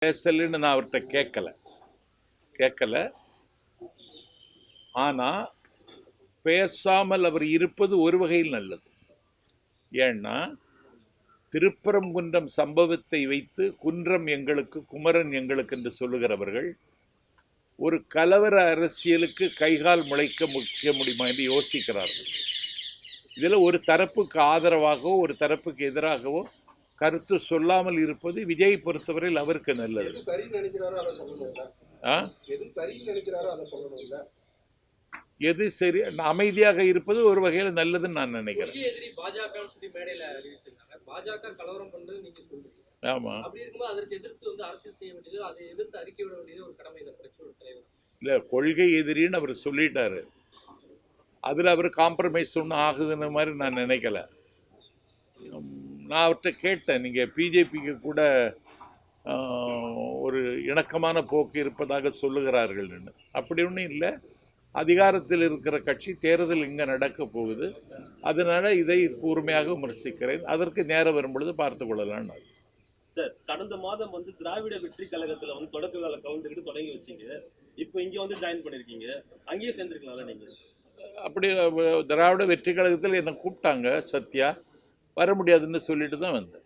பேசலன்னு நான் அவர்கிட்ட கேட்கல. ஆனால் பேசாமல் அவர் இருப்பது ஒரு வகையில் நல்லது. ஏன்னா திருப்பரங்குன்றம் சம்பவத்தை வைத்து குன்றம் எங்களுக்கு குமரன் எங்களுக்கு என்று சொல்லுகிறவர்கள் ஒரு கலவர அரசியலுக்கு கைகால் முளைக்க முடியுமா என்று யோசிக்கிறார்கள். இதில் ஒரு தரப்புக்கு ஆதரவாகவோ ஒரு தரப்புக்கு எதிராகவோ கருத்து சொல்லாமல் இருப்பது விஜய் பொறுத்தவரையில் அவருக்கு நல்லது. எது சரி, அமைதியாக இருப்பது ஒரு வகையில் நல்லதுன்னு நான் நினைக்கிறேன். ஆமா, இல்ல கொள்கை எதிரின்னு அவர் சொல்லிட்டாரு. அதுல அவர் காம்ப்ரமைஸ் ஒன்றும் ஆகுதுன்னு மாதிரி நான் நினைக்கல. நான் அவர்கிட்ட கேட்டேன், நீங்க பிஜேபிக்கு கூட ஒரு இணக்கமான போக்கு இருப்பதாக சொல்லுகிறார்கள். அப்படி ஒன்றும் இல்லை. அதிகாரத்தில் இருக்கிற கட்சி தேர்தல் இங்கே நடக்க போகுது. அதனால இதை கூர்மையாக விமர்சிக்கிறேன். அதற்கு நேரம் வரும்பொழுது பார்த்து கொள்ளலாம். சார், கடந்த மாதம் திராவிட வெற்றி கழகத்தில் தொடக்க கால கவுண்டர்கிட்ட தொடங்கி வச்சிங்க. இப்போ இங்கே ஜாயின் பண்ணியிருக்கீங்க. அங்கேயே சேர்ந்துருக்கலாம்ல நீங்கள்? அப்படி திராவிட வெற்றி கழகத்தில் என்னை கூப்பிட்டாங்க. சத்யா வர முடியாதுன்னு சொல்லிட்டு தான் வந்தேன்.